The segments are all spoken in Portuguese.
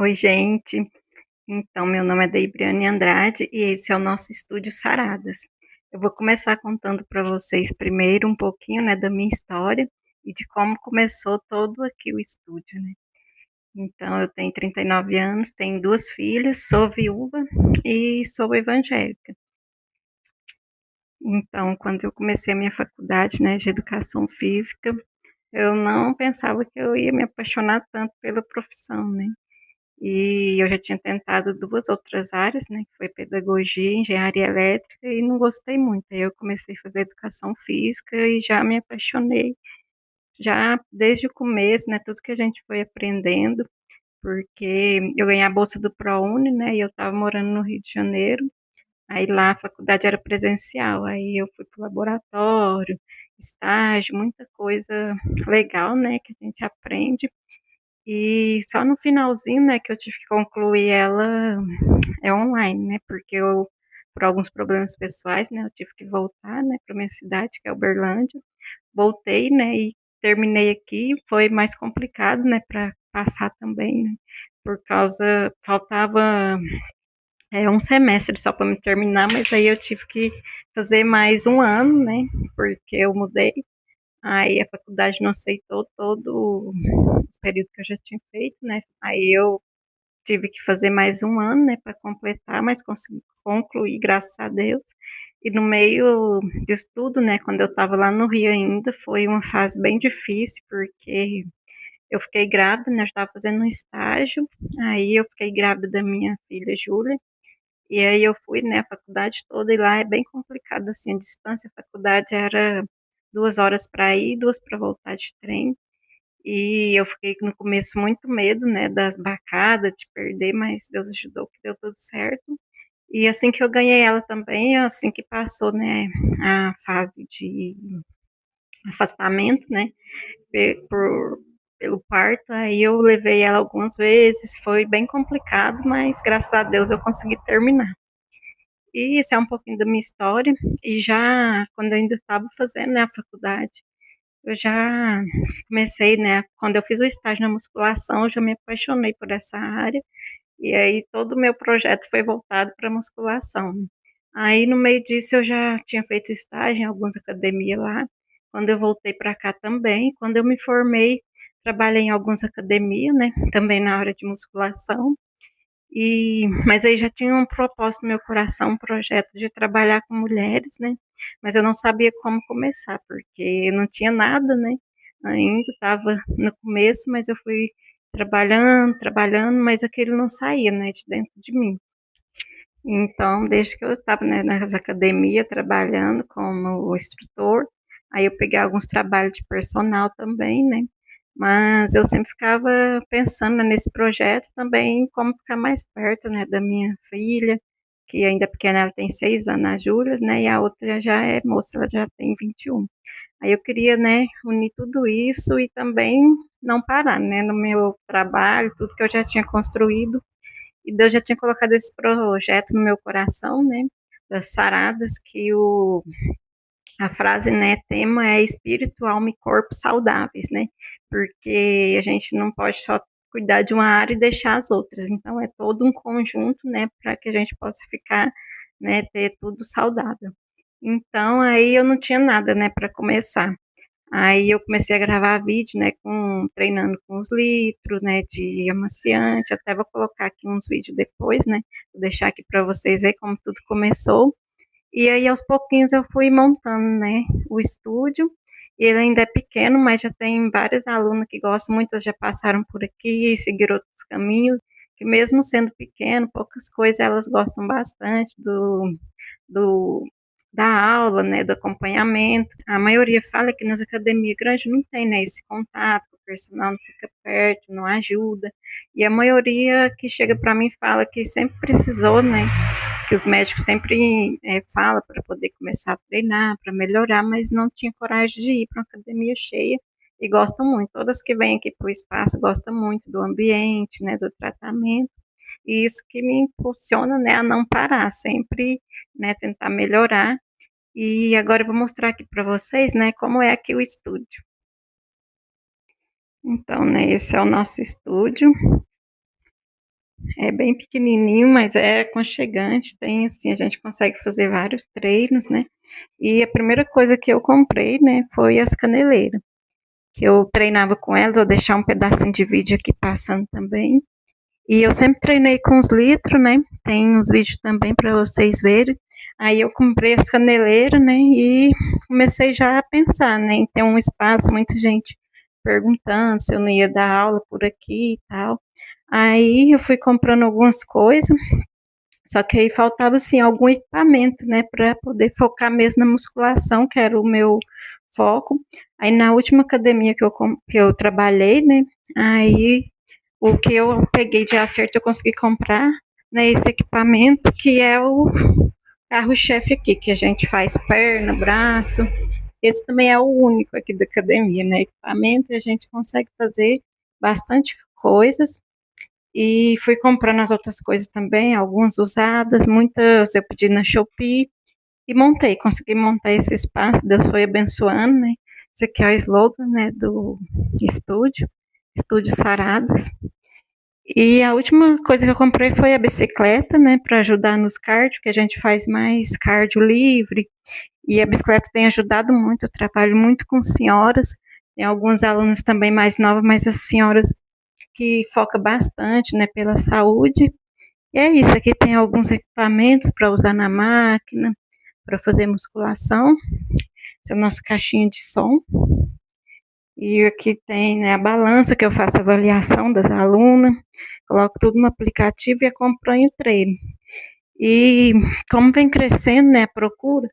Oi, gente. Então, meu nome é Deibriane Andrade e esse é o nosso estúdio Saradas. Eu vou começar contando para vocês primeiro um pouquinho, né, da minha história e de como começou todo aqui o estúdio, né. Então, eu tenho 39 anos, tenho 2 filhas, sou viúva e sou evangélica. Então, quando eu comecei a minha faculdade, né, de educação física, eu não pensava que eu ia me apaixonar tanto pela profissão, né. E eu já tinha tentado 2 outras áreas, né, que foi pedagogia e engenharia elétrica e não gostei muito. Aí eu comecei a fazer educação física e já me apaixonei, já desde o começo, né, tudo que a gente foi aprendendo, porque eu ganhei a bolsa do ProUni, né, e eu estava morando no Rio de Janeiro, aí lá a faculdade era presencial, aí eu fui para o laboratório, estágio, muita coisa legal, né, que a gente aprende. E só no finalzinho, né, que eu tive que concluir ela online, né, porque eu, por alguns problemas pessoais, né, eu tive que voltar, né, para minha cidade, que é Uberlândia. Voltei, né, e terminei aqui. Foi mais complicado, né, para passar também, né, por causa faltava, 1 semestre só para me terminar, mas aí eu tive que fazer mais um ano, né, porque eu mudei. Aí a faculdade não aceitou todo os período que eu já tinha feito, né, aí eu tive que fazer mais um ano, né, para completar, mas consegui concluir, graças a Deus. E no meio disso tudo, né, quando eu estava lá no Rio ainda, foi uma fase bem difícil, porque eu fiquei grávida, né, eu estava fazendo um estágio, aí eu fiquei grávida da minha filha Júlia, e aí eu fui, né, a faculdade toda, e lá é bem complicado, assim, a distância, a faculdade era 2 horas para ir, 2 para voltar de trem. E eu fiquei no começo muito medo, né, das bacadas, de perder, mas Deus ajudou que deu tudo certo. E assim que eu ganhei ela também, assim que passou, né, a fase de afastamento, né, pelo parto, aí eu levei ela algumas vezes, foi bem complicado, mas graças a Deus eu consegui terminar. E isso é um pouquinho da minha história, e já quando eu ainda estava fazendo, né, a faculdade, eu já comecei, né, quando eu fiz o estágio na musculação, eu já me apaixonei por essa área, e aí todo o meu projeto foi voltado para musculação. Aí no meio disso eu já tinha feito estágio em algumas academias lá, quando eu voltei para cá também, quando eu me formei, trabalhei em algumas academias, né, também na área de musculação, mas aí já tinha um propósito no meu coração, um projeto de trabalhar com mulheres, né, mas eu não sabia como começar, porque não tinha nada, né, ainda estava no começo, mas eu fui trabalhando, trabalhando, mas aquilo não saía, né, de dentro de mim. Então, desde que eu estava, né, nas academia trabalhando como instrutor, aí eu peguei alguns trabalhos de personal também, né, mas eu sempre ficava pensando nesse projeto também como ficar mais perto, né, da minha filha, que ainda é pequena, ela tem 6 anos, a Júlia, né, e a outra já é moça, ela já tem 21. Aí eu queria, né, unir tudo isso e também não parar, né, no meu trabalho, tudo que eu já tinha construído, e Deus já tinha colocado esse projeto no meu coração, né, das saradas, que a frase, né, tema é espírito, alma e corpo saudáveis, né, porque a gente não pode só cuidar de uma área e deixar as outras, então é todo um conjunto, né, para que a gente possa ficar, né, ter tudo saudável. Então aí eu não tinha nada, né, para começar. Aí eu comecei a gravar vídeo, né, treinando com os litros, né, de amaciante, até vou colocar aqui uns vídeos depois, né, vou deixar aqui para vocês verem como tudo começou. E aí aos pouquinhos eu fui montando, né, o estúdio. Ele ainda é pequeno, mas já tem várias alunas que gostam, muitas já passaram por aqui, seguiram outros caminhos, que mesmo sendo pequeno, poucas coisas, elas gostam bastante do da aula, né, do acompanhamento. A maioria fala que nas academias grandes não tem, né, esse contato, o personal não fica perto, não ajuda. E a maioria que chega para mim fala que sempre precisou, né, que os médicos sempre falam para poder começar a treinar, para melhorar, mas não tinha coragem de ir para uma academia cheia e gostam muito. Todas que vêm aqui para o espaço gostam muito do ambiente, né, do tratamento. E isso que me impulsiona, né, a não parar, sempre, né, tentar melhorar. E agora eu vou mostrar aqui para vocês, né, como é aqui o estúdio. Então, né, esse é o nosso estúdio. É bem pequenininho, mas é aconchegante, tem assim, a gente consegue fazer vários treinos, né. E a primeira coisa que eu comprei, né, foi as caneleiras, que eu treinava com elas, vou deixar um pedacinho de vídeo aqui passando também. E eu sempre treinei com os litros, né? Tem uns vídeos também para vocês verem. Aí eu comprei as caneleiras, né? E comecei já a pensar, né? Em ter um espaço, muita gente perguntando se eu não ia dar aula por aqui e tal. Aí eu fui comprando algumas coisas, só que aí faltava assim algum equipamento, né, para poder focar mesmo na musculação, que era o meu foco. Aí na última academia que eu trabalhei, né, aí o que eu peguei de acerto eu consegui comprar, né, esse equipamento que é o carro-chefe aqui, que a gente faz perna, braço. Esse também é o único aqui da academia, né, equipamento, e a gente consegue fazer bastante coisas. E fui comprando as outras coisas também, algumas usadas, muitas eu pedi na Shopee e montei, consegui montar esse espaço, Deus foi abençoando, né? Esse aqui é o slogan, né, do estúdio, Estúdio Saradas. E a última coisa que eu comprei foi a bicicleta, né, para ajudar nos cardio, que a gente faz mais cardio livre. E a bicicleta tem ajudado muito, eu trabalho muito com senhoras, tem alguns alunos também mais novos, mas as senhoras que foca bastante, né, pela saúde. E é isso, aqui tem alguns equipamentos para usar na máquina, para fazer musculação. Essa é a nossa caixinha de som. E aqui tem, né, a balança que eu faço avaliação das alunas, coloco tudo no aplicativo e acompanho o treino. E como vem crescendo, né, a procura,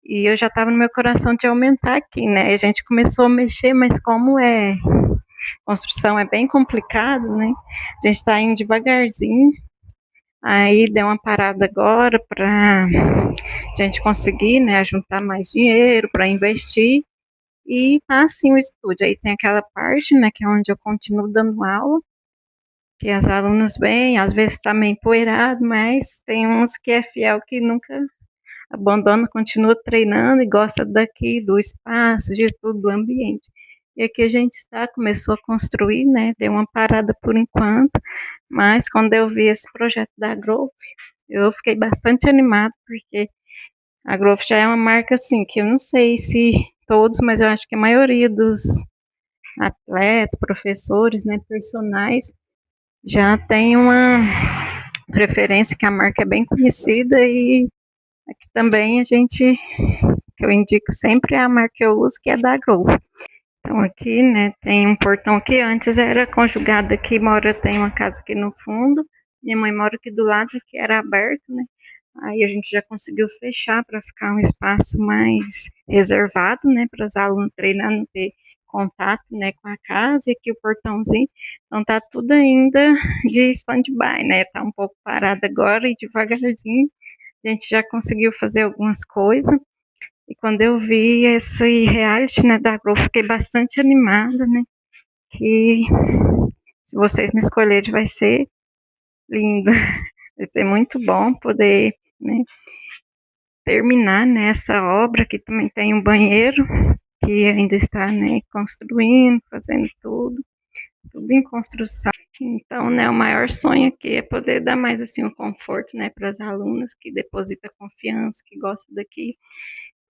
e eu já estava no meu coração de aumentar aqui, né? A gente começou a mexer, mas como construção é bem complicado, né? A gente está indo devagarzinho. Aí deu uma parada agora para a gente conseguir, né, juntar mais dinheiro para investir. E tá assim o estúdio. Aí tem aquela parte, né, que é onde eu continuo dando aula, que as alunas vêm, às vezes tá meio empoeirado, mas tem uns que é fiel que nunca abandona, continua treinando e gosta daqui, do espaço, de tudo, do ambiente. E aqui a gente está, começou a construir, né? Deu uma parada por enquanto, mas quando eu vi esse projeto da Growth, eu fiquei bastante animada, porque a Growth já é uma marca assim, que eu não sei se todos, mas eu acho que a maioria dos atletas, professores, né, personagens, já tem uma preferência que a marca é bem conhecida e aqui também a gente, que eu indico sempre é a marca que eu uso, que é da Growth. Então aqui, né, tem um portão que antes era conjugado aqui, mora, tem uma casa aqui no fundo, minha mãe mora aqui do lado, que era aberto, né, aí a gente já conseguiu fechar para ficar um espaço mais reservado, né, para os alunos treinar, não ter contato, né, com a casa, e aqui o portãozinho, então tá tudo ainda de stand-by, né, tá um pouco parado agora e devagarzinho a gente já conseguiu fazer algumas coisas. E quando eu vi esse reality, né, da Globo, fiquei bastante animada, né? Que se vocês me escolherem vai ser lindo. Vai ser muito bom poder, né, terminar nessa obra que também tem um banheiro que ainda está, né, construindo, fazendo tudo em construção. Então, né, o maior sonho aqui é poder dar mais assim um conforto, né, para as alunas que depositam confiança, que gostam daqui.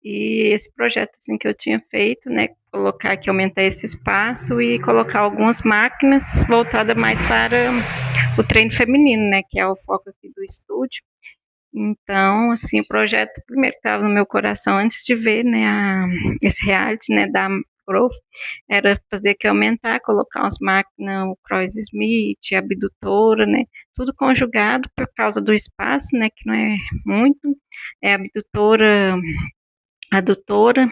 E esse projeto assim que eu tinha feito, né, colocar aqui, aumentar esse espaço e colocar algumas máquinas voltadas mais para o treino feminino, né, que é o foco aqui do estúdio. Então, assim, o projeto primeiro que estava no meu coração antes de ver, né, esse reality, né, da Growth, era fazer que aumentar, colocar umas máquinas, o Cross Smith, a abdutora, né, tudo conjugado por causa do espaço, né, que não é muito, é abdutora, adutora,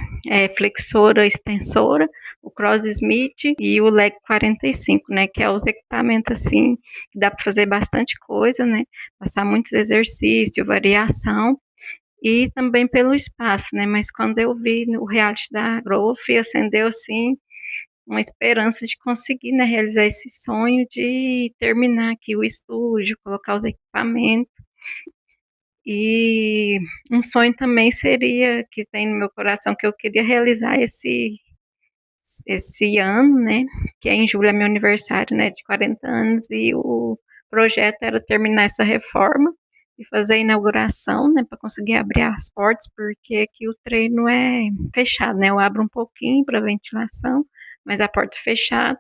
flexora, extensora, o Cross Smith e o Leg 45, né, que é os equipamentos assim, que dá para fazer bastante coisa, né, passar muitos exercícios, variação, e também pelo espaço, né, mas quando eu vi o reality da Growth, acendeu assim, uma esperança de conseguir, né, realizar esse sonho de terminar aqui o estúdio, colocar os equipamentos. E um sonho também seria, que tem no meu coração, que eu queria realizar esse ano, né, que é em julho é meu aniversário, né, de 40 anos, e o O projeto era terminar essa reforma e fazer a inauguração, né, para conseguir abrir as portas, porque aqui o treino é fechado, né? Eu abro um pouquinho para ventilação, mas a porta é fechada.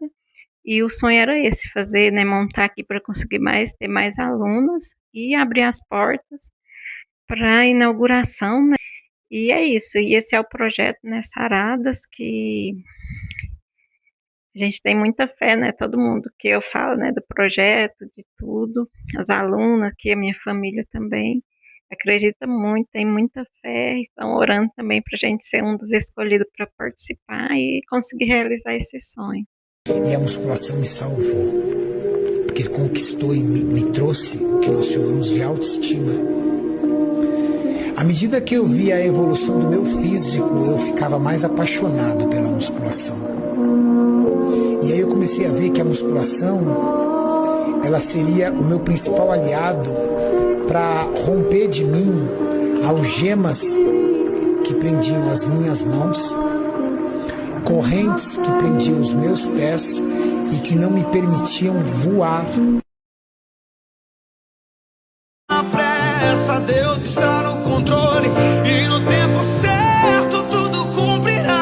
E o sonho era esse, fazer, né, montar aqui para conseguir ter mais alunas e abrir as portas para a inauguração, né? E é isso, e esse é o projeto, né, Saradas, que a gente tem muita fé, né, todo mundo que eu falo, né, do projeto, de tudo, as alunas, que a minha família também acredita muito, tem muita fé, estão orando também para a gente ser um dos escolhidos para participar e conseguir realizar esse sonho. E a musculação me salvou, porque conquistou e me trouxe o que nós chamamos de autoestima. À medida que eu via a evolução do meu físico, eu ficava mais apaixonado pela musculação. E aí eu comecei a ver que a musculação, ela seria o meu principal aliado para romper de mim algemas que prendiam as minhas mãos, correntes que prendiam os meus pés e que não me permitiam voar. A pressa, Deus está no controle e no tempo certo tudo cumprirá.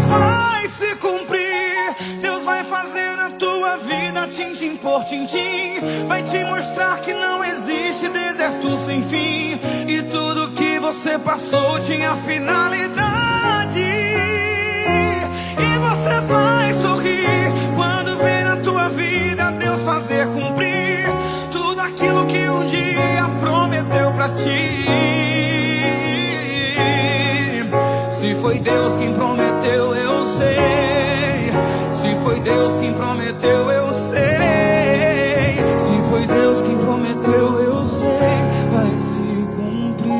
Vai se cumprir, Deus vai fazer na tua vida tintim por tintim, vai te mostrar que não existe deserto sem fim e tudo que você passou tinha finalidade. E você vai sorrir quando ver na tua vida Deus fazer cumprir tudo aquilo que um dia prometeu pra ti. Se foi Deus quem prometeu, eu sei. Se foi Deus quem prometeu, eu sei. Se foi Deus quem prometeu, eu sei. Vai se cumprir.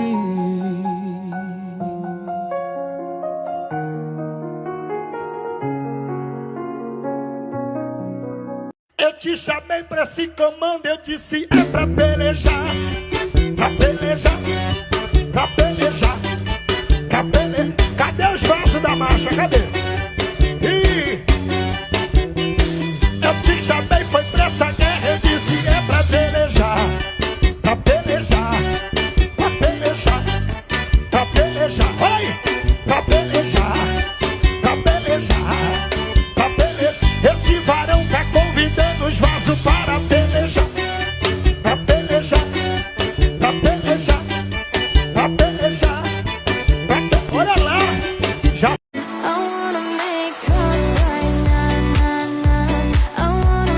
Eu te chamei pra esse comando, eu disse é pra pelejar, pra pelejar, pra pelejar, pra pelejar. Cadê os braços da marcha? Cadê? E eu te chamei, foi pra essa guerra, eu disse é pra pelejar, pra pelejar, pra pelejar, pra pelejar, oi, pra pelejar, pra pelejar, pra pelejar. Esse varão tá convidando os vasos para pelejar, pra pelejar, pra pelejar, pra pelejar, pra pelejar. Olha lá, já. I wanna make up right now, nah, nah. I wanna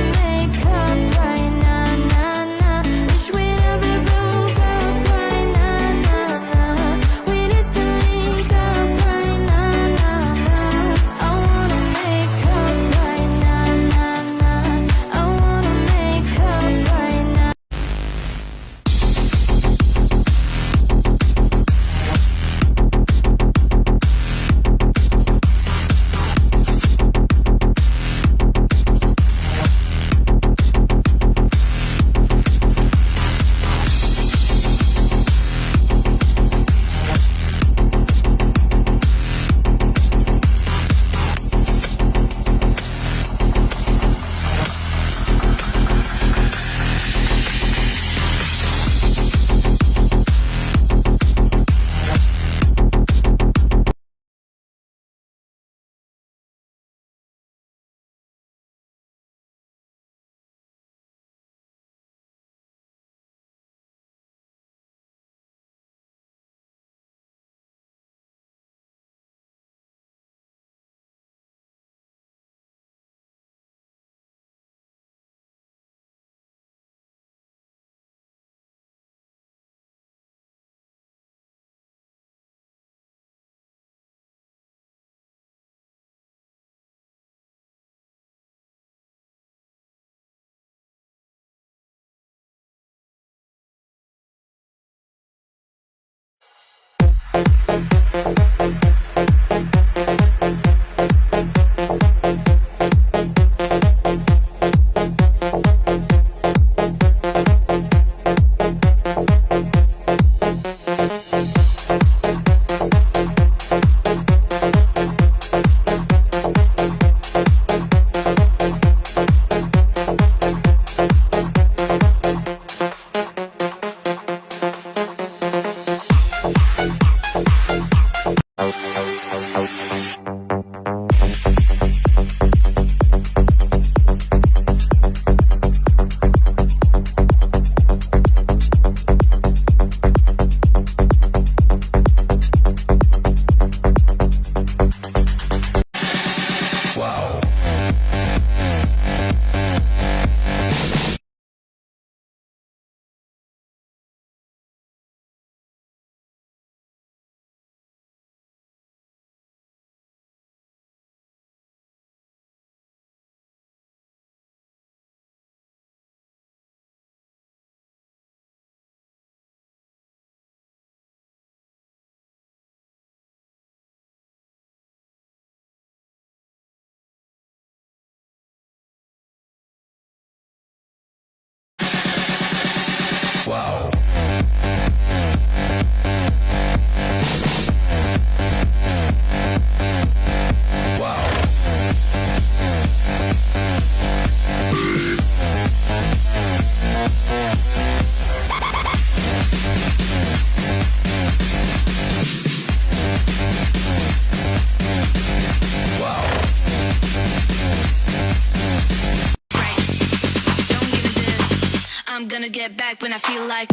gonna get back when I feel like.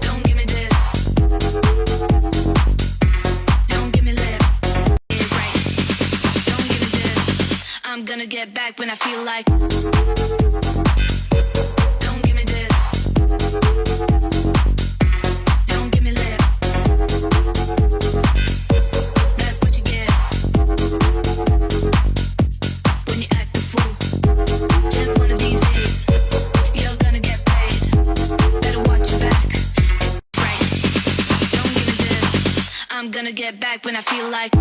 Don't give me this. Don't give me lip. Yeah, right. Don't give me this. I'm gonna get back when I feel like. Don't give me this. Don't give me lip. That's what you get when you act a fool. Just one of these days, you're gonna get paid. Better watch your back. It's right. Don't give me this. I'm gonna get back when I feel like.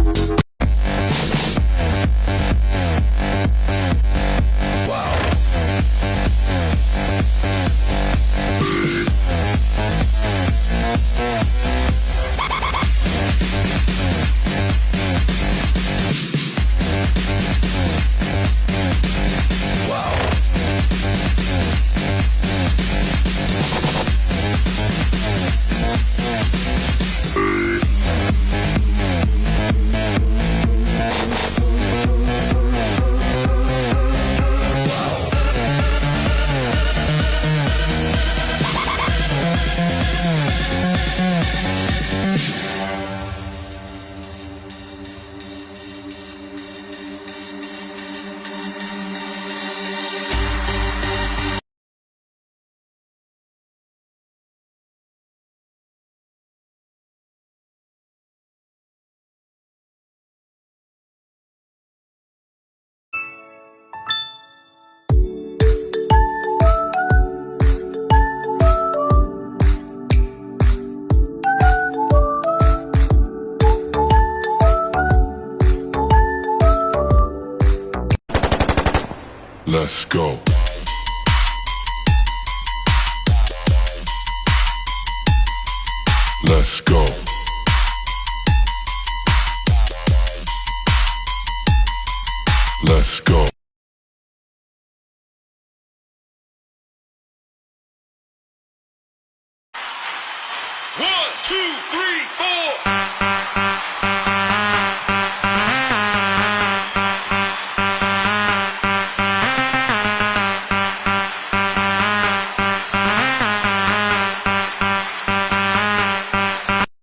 Let's go. Let's go. Let's go.